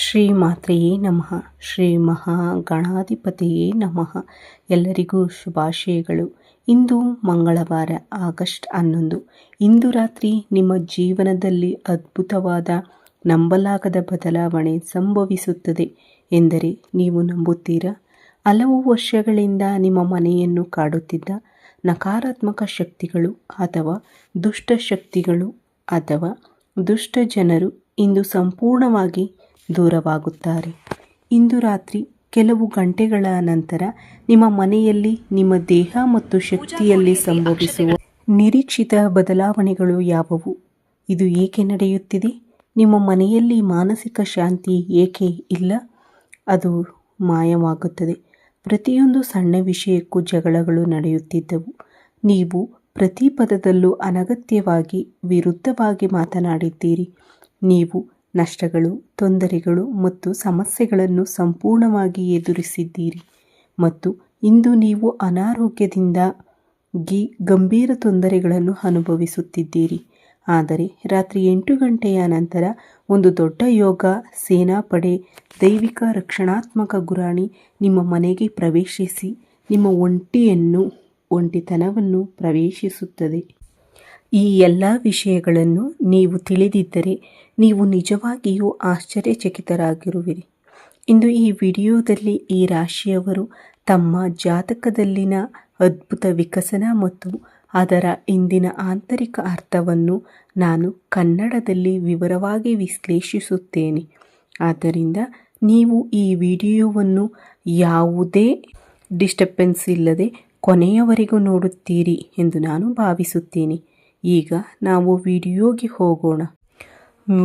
ಶ್ರೀ ಮಾತ್ರೆಯೇ ನಮಃ. ಶ್ರೀ ಮಹಾಗಣಾಧಿಪತಿಯೇ ನಮಃ. ಎಲ್ಲರಿಗೂ ಶುಭಾಶಯಗಳು. ಇಂದು ಮಂಗಳವಾರ ಆಗಸ್ಟ್ 11. ಇಂದು ರಾತ್ರಿ ನಿಮ್ಮ ಜೀವನದಲ್ಲಿ ಅದ್ಭುತವಾದ ನಂಬಲಾಗದ ಬದಲಾವಣೆ ಸಂಭವಿಸುತ್ತದೆ ಎಂದರೆ ನೀವು ನಂಬುತ್ತೀರಾ? ಹಲವು ವರ್ಷಗಳಿಂದ ನಿಮ್ಮ ಮನೆಯನ್ನು ಕಾಡುತ್ತಿದ್ದ ನಕಾರಾತ್ಮಕ ಶಕ್ತಿಗಳು ಅಥವಾ ದುಷ್ಟ ಶಕ್ತಿಗಳು ಅಥವಾ ದುಷ್ಟ ಜನರು ಇಂದು ಸಂಪೂರ್ಣವಾಗಿ ದೂರವಾಗುತ್ತಾರೆ. ಇಂದು ರಾತ್ರಿ ಕೆಲವು ಗಂಟೆಗಳ ನಂತರ ನಿಮ್ಮ ಮನೆಯಲ್ಲಿ, ನಿಮ್ಮ ದೇಹ ಮತ್ತು ಶಕ್ತಿಯಲ್ಲಿ ಸಂಭವಿಸುವ ನಿರೀಕ್ಷಿತ ಬದಲಾವಣೆಗಳು ಯಾವುವು? ಇದು ಏಕೆ ನಡೆಯುತ್ತಿದೆ? ನಿಮ್ಮ ಮನೆಯಲ್ಲಿ ಮಾನಸಿಕ ಶಾಂತಿ ಏಕೆ ಇಲ್ಲ? ಅದು ಮಾಯವಾಗುತ್ತದೆ. ಪ್ರತಿಯೊಂದು ಸಣ್ಣ ವಿಷಯಕ್ಕೂ ಜಗಳಗಳು ನಡೆಯುತ್ತಿದ್ದವು. ನೀವು ಪ್ರತಿ ಪದದಲ್ಲೂ ಅನಗತ್ಯವಾಗಿ ವಿರುದ್ಧವಾಗಿ ಮಾತನಾಡಿದ್ದೀರಿ. ನೀವು ನಷ್ಟಗಳು, ತೊಂದರೆಗಳು ಮತ್ತು ಸಮಸ್ಯೆಗಳನ್ನು ಸಂಪೂರ್ಣವಾಗಿ ಎದುರಿಸಿದ್ದೀರಿ ಮತ್ತು ಇಂದು ನೀವು ಅನಾರೋಗ್ಯದಿಂದಾಗಿ ಗಂಭೀರ ತೊಂದರೆಗಳನ್ನು ಅನುಭವಿಸುತ್ತಿದ್ದೀರಿ. ಆದರೆ ರಾತ್ರಿ 8 ಗಂಟೆಯ ನಂತರ ಒಂದು ದೊಡ್ಡ ಯೋಗ ಸೇನಾಪಡೆ, ದೈವಿಕ ರಕ್ಷಣಾತ್ಮಕ ಗುರಾಣಿ ನಿಮ್ಮ ಮನೆಗೆ ಪ್ರವೇಶಿಸಿ ನಿಮ್ಮ ಒಂಟಿತನವನ್ನು ಪ್ರವೇಶಿಸುತ್ತದೆ. ಈ ಎಲ್ಲ ವಿಷಯಗಳನ್ನು ನೀವು ತಿಳಿದಿದ್ದರೆ ನೀವು ನಿಜವಾಗಿಯೂ ಆಶ್ಚರ್ಯಚಕಿತರಾಗಿರುವಿರಿ. ಇಂದು ಈ ವಿಡಿಯೋದಲ್ಲಿ ಈ ರಾಶಿಯವರು ತಮ್ಮ ಜಾತಕದಲ್ಲಿನ ಅದ್ಭುತ ವಿಕಸನ ಮತ್ತು ಅದರ ಇಂದಿನ ಆಂತರಿಕ ಅರ್ಥವನ್ನು ನಾನು ಕನ್ನಡದಲ್ಲಿ ವಿವರವಾಗಿ ವಿಶ್ಲೇಷಿಸುತ್ತೇನೆ. ಆದ್ದರಿಂದ ನೀವು ಈ ವಿಡಿಯೋವನ್ನು ಯಾವುದೇ ಡಿಸ್ಟರ್ಬೆನ್ಸ್ ಇಲ್ಲದೆ ಕೊನೆಯವರೆಗೂ ನೋಡುತ್ತೀರಿ ಎಂದು ನಾನು ಭಾವಿಸುತ್ತೇನೆ. ಈಗ ನಾವು ವಿಡಿಯೋಗೆ ಹೋಗೋಣ.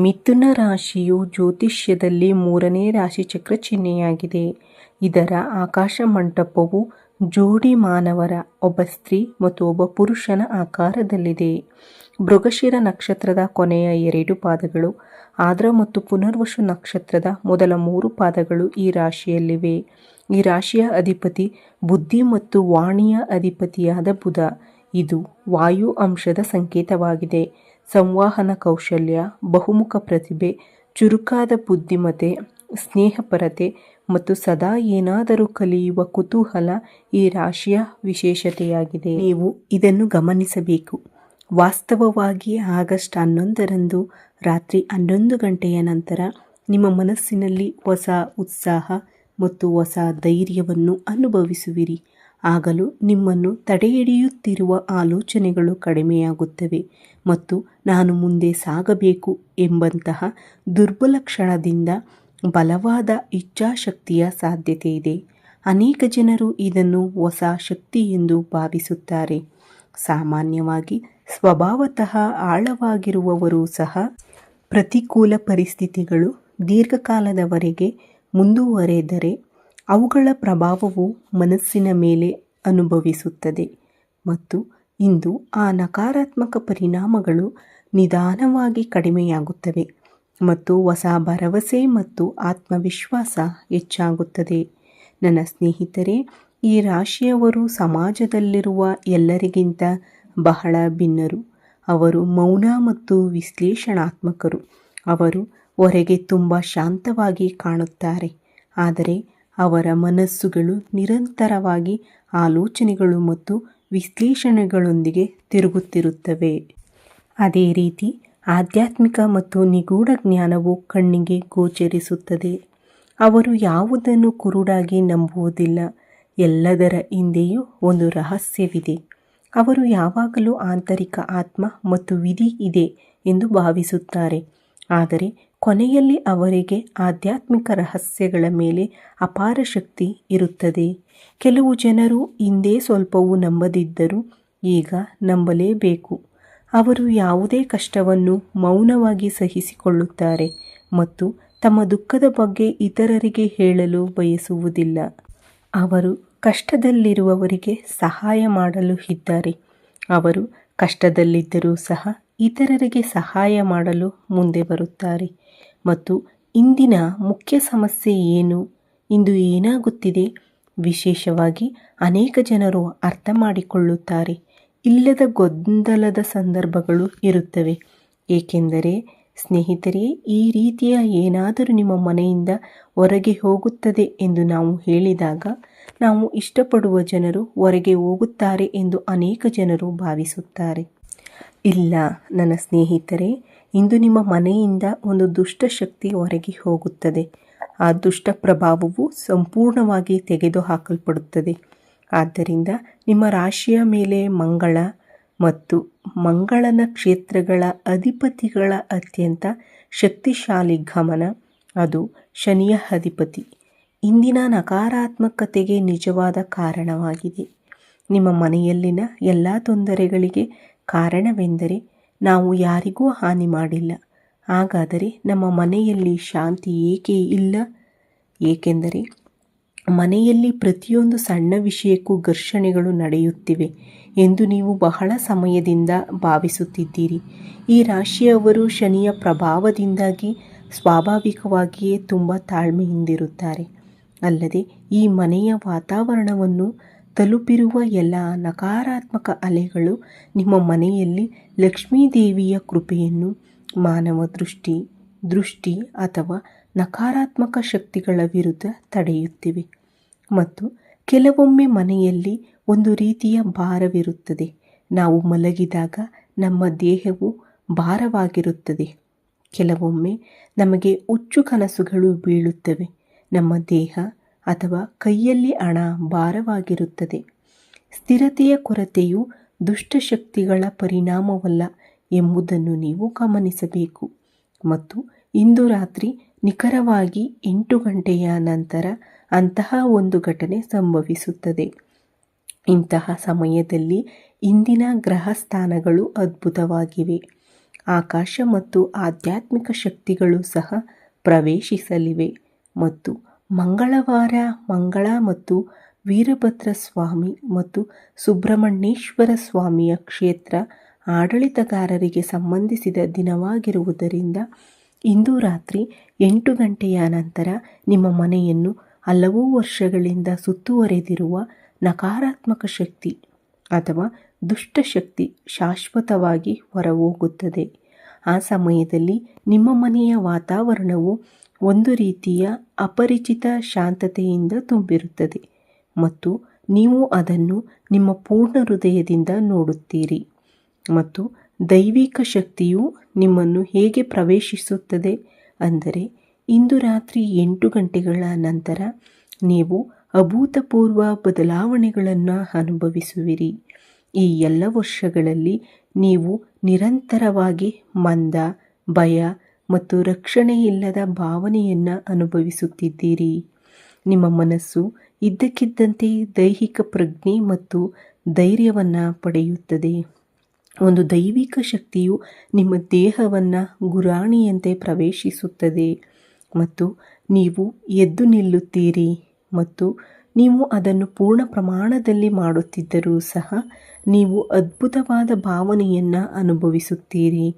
ಮಿಥುನ ರಾಶಿಯು ಜ್ಯೋತಿಷ್ಯದಲ್ಲಿ 3ನೇ ರಾಶಿ ಚಕ್ರ ಚಿಹ್ನೆಯಾಗಿದೆ. ಇದರ ಆಕಾಶ ಮಂಟಪವು ಜೋಡಿ ಮಾನವರ, ಒಬ್ಬ ಸ್ತ್ರೀ ಮತ್ತು ಒಬ್ಬ ಪುರುಷನ ಆಕಾರದಲ್ಲಿದೆ. ಮೃಗಶಿರ ನಕ್ಷತ್ರದ ಕೊನೆಯ 2 ಪಾದಗಳು, ಆರ್ದ್ರ ಮತ್ತು ಪುನರ್ವಸು ನಕ್ಷತ್ರದ ಮೊದಲ 3 ಪಾದಗಳು ಈ ರಾಶಿಯಲ್ಲಿವೆ. ಈ ರಾಶಿಯ ಅಧಿಪತಿ ಬುದ್ಧಿ ಮತ್ತು ವಾಣಿಯ ಅಧಿಪತಿಯಾದ ಬುಧ. ಇದು ವಾಯು ಅಂಶದ ಸಂಕೇತವಾಗಿದೆ. ಸಂವಹನ ಕೌಶಲ್ಯ, ಬಹುಮುಖ ಪ್ರತಿಭೆ, ಚುರುಕಾದ ಬುದ್ಧಿಮತ್ತೆ, ಸ್ನೇಹಪರತೆ ಮತ್ತು ಸದಾ ಏನಾದರೂ ಕಲಿಯುವ ಕುತೂಹಲ ಈ ರಾಶಿಯ ವಿಶೇಷತೆಯಾಗಿದೆ. ನೀವು ಇದನ್ನು ಗಮನಿಸಬೇಕು. ವಾಸ್ತವವಾಗಿ ಆಗಸ್ಟ್ 11ರಂದು ರಾತ್ರಿ 11 ಗಂಟೆಯ ನಂತರ ನಿಮ್ಮ ಮನಸ್ಸಿನಲ್ಲಿ ಹೊಸ ಉತ್ಸಾಹ ಮತ್ತು ಹೊಸ ಧೈರ್ಯವನ್ನು ಅನುಭವಿಸುವಿರಿ. ಆಗಲೂ ನಿಮ್ಮನ್ನು ತಡೆಹಿಡಿಯುತ್ತಿರುವ ಆಲೋಚನೆಗಳು ಕಡಿಮೆಯಾಗುತ್ತವೆ ಮತ್ತು ನಾನು ಮುಂದೆ ಸಾಗಬೇಕು ಎಂಬಂತಹ ದುರ್ಬಲ ಕ್ಷಣದಿಂದ ಬಲವಾದ ಇಚ್ಛಾಶಕ್ತಿಯ ಸಾಧ್ಯತೆ ಇದೆ. ಅನೇಕ ಜನರು ಇದನ್ನು ಹೊಸ ಶಕ್ತಿ ಎಂದು ಭಾವಿಸುತ್ತಾರೆ. ಸಾಮಾನ್ಯವಾಗಿ ಸ್ವಭಾವತಃ ಆಳವಾಗಿರುವವರು ಸಹ ಪ್ರತಿಕೂಲ ಪರಿಸ್ಥಿತಿಗಳು ದೀರ್ಘಕಾಲದವರೆಗೆ ಮುಂದುವರೆದರೆ ಅವುಗಳ ಪ್ರಭಾವವು ಮನಸ್ಸಿನ ಮೇಲೆ ಅನುಭವಿಸುತ್ತದೆ ಮತ್ತು ಇಂದು ಆ ನಕಾರಾತ್ಮಕ ಪರಿಣಾಮಗಳು ನಿಧಾನವಾಗಿ ಕಡಿಮೆಯಾಗುತ್ತವೆ ಮತ್ತು ಹೊಸ ಭರವಸೆ ಮತ್ತು ಆತ್ಮವಿಶ್ವಾಸ ಹೆಚ್ಚಾಗುತ್ತದೆ. ನನ್ನ ಸ್ನೇಹಿತರೆ, ಈ ರಾಶಿಯವರು ಸಮಾಜದಲ್ಲಿರುವ ಎಲ್ಲರಿಗಿಂತ ಬಹಳ ಭಿನ್ನರು. ಅವರು ಮೌನ ಮತ್ತು ವಿಶ್ಲೇಷಣಾತ್ಮಕರು. ಅವರು ಹೊರಗೆ ತುಂಬ ಶಾಂತವಾಗಿ ಕಾಣುತ್ತಾರೆ, ಆದರೆ ಅವರ ಮನಸ್ಸುಗಳು ನಿರಂತರವಾಗಿ ಆಲೋಚನೆಗಳು ಮತ್ತು ವಿಶ್ಲೇಷಣೆಗಳೊಂದಿಗೆ ತಿರುಗುತ್ತಿರುತ್ತವೆ. ಅದೇ ರೀತಿ ಆಧ್ಯಾತ್ಮಿಕ ಮತ್ತು ನಿಗೂಢ ಜ್ಞಾನವು ಕಣ್ಣಿಗೆ ಗೋಚರಿಸುತ್ತದೆ. ಅವರು ಯಾವುದನ್ನು ಕುರುಡಾಗಿ ನಂಬುವುದಿಲ್ಲ. ಎಲ್ಲದರ ಹಿಂದೆಯೂ ಒಂದು ರಹಸ್ಯವಿದೆ. ಅವರು ಯಾವಾಗಲೂ ಆಂತರಿಕ ಆತ್ಮ ಮತ್ತು ವಿಧಿ ಇದೆ ಎಂದು ಭಾವಿಸುತ್ತಾರೆ, ಆದರೆ ಕೊನೆಯಲ್ಲಿ ಅವರಿಗೆ ಆಧ್ಯಾತ್ಮಿಕ ರಹಸ್ಯಗಳ ಮೇಲೆ ಅಪಾರ ಶಕ್ತಿ ಇರುತ್ತದೆ. ಕೆಲವು ಜನರು ಹಿಂದೆ ಸ್ವಲ್ಪವೂ ನಂಬದಿದ್ದರೂ ಈಗ ನಂಬಲೇಬೇಕು. ಅವರು ಯಾವುದೇ ಕಷ್ಟವನ್ನು ಮೌನವಾಗಿ ಸಹಿಸಿಕೊಳ್ಳುತ್ತಾರೆ ಮತ್ತು ತಮ್ಮ ದುಃಖದ ಬಗ್ಗೆ ಇತರರಿಗೆ ಹೇಳಲು ಬಯಸುವುದಿಲ್ಲ. ಅವರು ಕಷ್ಟದಲ್ಲಿರುವವರಿಗೆ ಸಹಾಯ ಮಾಡಲು ಇದ್ದಾರೆ. ಅವರು ಕಷ್ಟದಲ್ಲಿದ್ದರೂ ಸಹ ಇತರರಿಗೆ ಸಹಾಯ ಮಾಡಲು ಮುಂದೆ ಬರುತ್ತಾರೆ. ಮತ್ತು ಇಂದಿನ ಮುಖ್ಯ ಸಮಸ್ಯೆ ಏನು? ಇಂದು ಏನಾಗುತ್ತಿದೆ? ವಿಶೇಷವಾಗಿ ಅನೇಕ ಜನರು ಅರ್ಥ ಮಾಡಿಕೊಳ್ಳುತ್ತಾರೆ. ಇಲ್ಲದ ಗೊಂದಲದ ಸಂದರ್ಭಗಳು ಇರುತ್ತವೆ, ಏಕೆಂದರೆ ಸ್ನೇಹಿತರೆ, ಈ ರೀತಿಯ ಏನಾದರೂ ನಿಮ್ಮ ಮನೆಯಿಂದ ಹೊರಗೆ ಹೋಗುತ್ತದೆ ಎಂದು ನಾವು ಹೇಳಿದಾಗ ನಾವು ಇಷ್ಟಪಡುವ ಜನರು ಹೊರಗೆ ಹೋಗುತ್ತಾರೆ ಎಂದು ಅನೇಕ ಜನರು ಭಾವಿಸುತ್ತಾರೆ. ಇಲ್ಲ ನನ್ನ ಸ್ನೇಹಿತರೆ, ಇಂದು ನಿಮ್ಮ ಮನೆಯಿಂದ ಒಂದು ದುಷ್ಟಶಕ್ತಿ ಹೊರಗೆ ಹೋಗುತ್ತದೆ. ಆ ದುಷ್ಟ ಪ್ರಭಾವವು ಸಂಪೂರ್ಣವಾಗಿ ತೆಗೆದುಹಾಕಲ್ಪಡುತ್ತದೆ. ಆದ್ದರಿಂದ ನಿಮ್ಮ ರಾಶಿಯ ಮೇಲೆ ಮಂಗಳ ಮತ್ತು ಮಂಗಳನ ಕ್ಷೇತ್ರಗಳ ಅಧಿಪತಿಗಳ ಅತ್ಯಂತ ಶಕ್ತಿಶಾಲಿ ಗಮನ, ಅದು ಶನಿಯ ಅಧಿಪತಿ, ಇಂದಿನ ನಕಾರಾತ್ಮಕತೆಗೆ ನಿಜವಾದ ಕಾರಣವಾಗಿದೆ. ನಿಮ್ಮ ಮನೆಯಲ್ಲಿನ ಎಲ್ಲ ತೊಂದರೆಗಳಿಗೆ ಕಾರಣವೆಂದರೆ ನಾವು ಯಾರಿಗೂ ಹಾನಿ ಮಾಡಿಲ್ಲ. ಹಾಗಾದರೆ ನಮ್ಮ ಮನೆಯಲ್ಲಿ ಶಾಂತಿ ಏಕೆ ಇಲ್ಲ? ಏಕೆಂದರೆ ಮನೆಯಲ್ಲಿ ಪ್ರತಿಯೊಂದು ಸಣ್ಣ ವಿಷಯಕ್ಕೂ ಘರ್ಷಣೆಗಳು ನಡೆಯುತ್ತಿವೆ ಎಂದು ನೀವು ಬಹಳ ಸಮಯದಿಂದ ಭಾವಿಸುತ್ತಿದ್ದೀರಿ. ಈ ರಾಶಿಯವರು ಶನಿಯ ಪ್ರಭಾವದಿಂದಾಗಿ ಸ್ವಾಭಾವಿಕವಾಗಿಯೇ ತುಂಬ ತಾಳ್ಮೆಯಿಂದಿರುತ್ತಾರೆ. ಅಲ್ಲದೆ ಈ ಮನೆಯ ವಾತಾವರಣವನ್ನು ತಲುಪಿರುವ ಎಲ್ಲ ನಕಾರಾತ್ಮಕ ಅಲೆಗಳು ನಿಮ್ಮ ಮನೆಯಲ್ಲಿ ಲಕ್ಷ್ಮೀದೇವಿಯ ಕೃಪೆಯನ್ನು ಮಾನವ ದೃಷ್ಟಿ ಅಥವಾ ನಕಾರಾತ್ಮಕ ಶಕ್ತಿಗಳ ವಿರುದ್ಧ ತಡೆಯುತ್ತಿವೆ. ಮತ್ತು ಕೆಲವೊಮ್ಮೆ ಮನೆಯಲ್ಲಿ ಒಂದು ರೀತಿಯ ಭಾರವಿರುತ್ತದೆ. ನಾವು ಮಲಗಿದಾಗ ನಮ್ಮ ದೇಹವು ಭಾರವಾಗಿರುತ್ತದೆ. ಕೆಲವೊಮ್ಮೆ ನಮಗೆ ಹುಚ್ಚು ಕನಸುಗಳು ಬೀಳುತ್ತವೆ. ನಮ್ಮ ದೇಹ ಅಥವಾ ಕೈಯಲ್ಲಿ ಹಣ ಭಾರವಾಗಿರುತ್ತದೆ. ಸ್ಥಿರತೆಯ ಕೊರತೆಯು ದುಷ್ಟಶಕ್ತಿಗಳ ಪರಿಣಾಮವಲ್ಲ ಎಂಬುದನ್ನು ನೀವು ಗಮನಿಸಬೇಕು. ಮತ್ತು ಇಂದು ರಾತ್ರಿ ನಿಖರವಾಗಿ 8 ಗಂಟೆಯ ನಂತರ ಅಂತಹ ಒಂದು ಘಟನೆ ಸಂಭವಿಸುತ್ತದೆ. ಇಂತಹ ಸಮಯದಲ್ಲಿ ಇಂದಿನ ಗ್ರಹ ಸ್ಥಾನಗಳು ಅದ್ಭುತವಾಗಿವೆ. ಆಕಾಶ ಮತ್ತು ಆಧ್ಯಾತ್ಮಿಕ ಶಕ್ತಿಗಳು ಸಹ ಪ್ರವೇಶಿಸಲಿವೆ. ಮತ್ತು ಮಂಗಳವಾರ ಮಂಗಳ ಮತ್ತು ವೀರಭದ್ರ ಸ್ವಾಮಿ ಮತ್ತು ಸುಬ್ರಹ್ಮಣ್ಯೇಶ್ವರ ಸ್ವಾಮಿಯ ಕ್ಷೇತ್ರ ಆಡಳಿತಗಾರರಿಗೆ ಸಂಬಂಧಿಸಿದ ದಿನವಾಗಿರುವುದರಿಂದ ಇಂದು ರಾತ್ರಿ 8 ಗಂಟೆಯ ನಂತರ ನಿಮ್ಮ ಮನೆಯನ್ನು ಹಲವು ವರ್ಷಗಳಿಂದ ಸುತ್ತುವರೆದಿರುವ ನಕಾರಾತ್ಮಕ ಶಕ್ತಿ ಅಥವಾ ದುಷ್ಟಶಕ್ತಿ ಶಾಶ್ವತವಾಗಿ ಹೊರಹೋಗುತ್ತದೆ. ಆ ಸಮಯದಲ್ಲಿ ನಿಮ್ಮ ಮನೆಯ ವಾತಾವರಣವು ಒಂದು ರೀತಿಯ ಅಪರಿಚಿತ ಶಾಂತತೆಯಿಂದ ತುಂಬಿರುತ್ತದೆ ಮತ್ತು ನೀವು ಅದನ್ನು ನಿಮ್ಮ ಪೂರ್ಣ ಹೃದಯದಿಂದ ನೋಡುತ್ತೀರಿ. ಮತ್ತು ದೈವಿಕ ಶಕ್ತಿಯು ನಿಮ್ಮನ್ನು ಹೇಗೆ ಪ್ರವೇಶಿಸುತ್ತದೆ ಅಂದರೆ, ಇಂದು ರಾತ್ರಿ 8 ಗಂಟೆಗಳ ನಂತರ ನೀವು ಅಭೂತಪೂರ್ವ ಬದಲಾವಣೆಗಳನ್ನು ಅನುಭವಿಸುವಿರಿ. ಈ ಎಲ್ಲ ವರ್ಷಗಳಲ್ಲಿ ನೀವು ನಿರಂತರವಾಗಿ ಮಂದ, ಭಯ ಮತ್ತು ರಕ್ಷಣೆಯಿಲ್ಲದ ಭಾವನೆಯನ್ನು ಅನುಭವಿಸುತ್ತಿದ್ದೀರಿ. ನಿಮ್ಮ ಮನಸ್ಸು ಇದ್ದಕ್ಕಿದ್ದಂತೆ ದೈಹಿಕ ಪ್ರಜ್ಞೆ ಮತ್ತು ಧೈರ್ಯವನ್ನು ಪಡೆಯುತ್ತದೆ. ಒಂದು ದೈವಿಕ ಶಕ್ತಿಯು ನಿಮ್ಮ ದೇಹವನ್ನು ಗುರಾಣಿಯಂತೆ ಪ್ರವೇಶಿಸುತ್ತದೆ ಮತ್ತು ನೀವು ಎದ್ದು ನಿಲ್ಲುತ್ತೀರಿ. ಮತ್ತು ನೀವು ಅದನ್ನು ಪೂರ್ಣ ಪ್ರಮಾಣದಲ್ಲಿ ಮಾಡುತ್ತಿದ್ದರೂ ಸಹ ನೀವು ಅದ್ಭುತವಾದ ಭಾವನೆಯನ್ನು ಅನುಭವಿಸುತ್ತೀರಿ.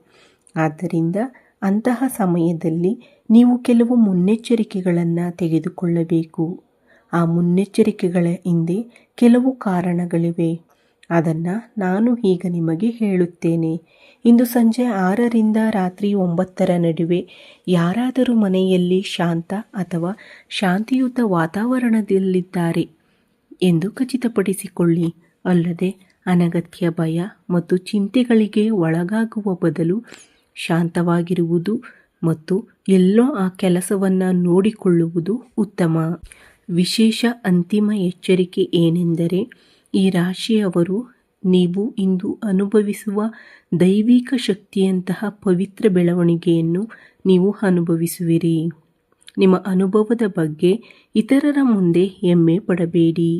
ಆದ್ದರಿಂದ ಅಂತಹ ಸಮಯದಲ್ಲಿ ನೀವು ಕೆಲವು ಮುನ್ನೆಚ್ಚರಿಕೆಗಳನ್ನು ತೆಗೆದುಕೊಳ್ಳಬೇಕು. ಆ ಮುನ್ನೆಚ್ಚರಿಕೆಗಳ ಹಿಂದೆ ಕೆಲವು ಕಾರಣಗಳಿವೆ. ಅದನ್ನು ನಾನು ಈಗ ನಿಮಗೆ ಹೇಳುತ್ತೇನೆ. ಇಂದು ಸಂಜೆ 6ರಿಂದ ರಾತ್ರಿ 9 ನಡುವೆ ಯಾರಾದರೂ ಮನೆಯಲ್ಲಿ ಶಾಂತ ಅಥವಾ ಶಾಂತಿಯುತ ವಾತಾವರಣದಲ್ಲಿದ್ದಾರೆ ಎಂದು ಖಚಿತಪಡಿಸಿಕೊಳ್ಳಿ. ಅಲ್ಲದೆ ಅನಗತ್ಯ ಭಯ ಮತ್ತು ಚಿಂತೆಗಳಿಗೆ ಒಳಗಾಗುವ ಬದಲು ಶಾಂತವಾಗಿರುವುದು ಮತ್ತು ಎಲ್ಲೋ ಆ ಕೆಲಸವನ್ನು ನೋಡಿಕೊಳ್ಳುವುದು ಉತ್ತಮ. ವಿಶೇಷ ಅಂತಿಮ ಎಚ್ಚರಿಕೆ ಏನೆಂದರೆ, ಈ ರಾಶಿಯವರು ನೀವು ಇಂದು ಅನುಭವಿಸುವ ದೈವಿಕ ಶಕ್ತಿಯಂತಹ ಪವಿತ್ರ ಬೆಳವಣಿಗೆಯನ್ನು ನೀವು ಅನುಭವಿಸುವಿರಿ. ನಿಮ್ಮ ಅನುಭವದ ಬಗ್ಗೆ ಇತರರ ಮುಂದೆ ಹೆಮ್ಮೆ ಪಡಬೇಡಿ.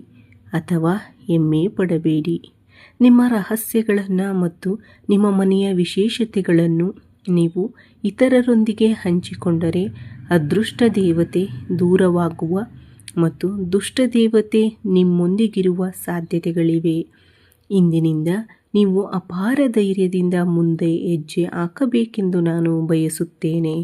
ನಿಮ್ಮ ರಹಸ್ಯಗಳನ್ನು ಮತ್ತು ನಿಮ್ಮ ಮನೆಯ ವಿಶೇಷತೆಗಳನ್ನು ನೀವು ಇತರರೊಂದಿಗೆ ಹಂಚಿಕೊಂಡರೆ ಅದೃಷ್ಟ ದೇವತೆ ದೂರವಾಗುವ ಮತ್ತು ದುಷ್ಟ ದೇವತೆ ನಿಮ್ಮೊಂದಿಗಿರುವ ಸಾಧ್ಯತೆಗಳಿವೆ. ಇಂದಿನಿಂದ ನೀವು ಅಪಾರ ಧೈರ್ಯದಿಂದ ಮುಂದೆ ಹೆಜ್ಜೆ ಹಾಕಬೇಕೆಂದು ನಾನು ಬಯಸುತ್ತೇನೆ.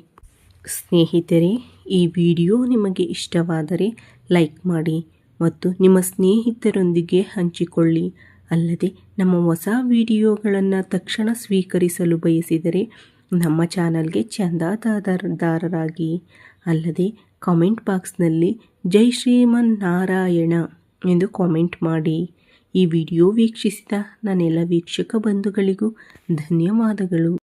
ಸ್ನೇಹಿತರೆ, ಈ ವಿಡಿಯೋ ನಿಮಗೆ ಇಷ್ಟವಾದರೆ ಲೈಕ್ ಮಾಡಿ ಮತ್ತು ನಿಮ್ಮ ಸ್ನೇಹಿತರೊಂದಿಗೆ ಹಂಚಿಕೊಳ್ಳಿ. ಅಲ್ಲದೆ ನಮ್ಮ ಹೊಸ ವಿಡಿಯೋಗಳನ್ನು ತಕ್ಷಣ ಸ್ವೀಕರಿಸಲು ಬಯಸಿದರೆ ನಮ್ಮ ಚಾನಲ್ಗೆ ಚಂದಾದಾರರಾಗಿ. ಅಲ್ಲದೆ ಕಾಮೆಂಟ್ ಬಾಕ್ಸ್ನಲ್ಲಿ ಜೈ ಶ್ರೀಮನ್ನಾರಾಯಣ ಎಂದು ಕಾಮೆಂಟ್ ಮಾಡಿ. ಈ ವಿಡಿಯೋ ವೀಕ್ಷಿಸಿದ ನನ್ನೆಲ್ಲ ವೀಕ್ಷಕ ಬಂಧುಗಳಿಗೂ ಧನ್ಯವಾದಗಳು.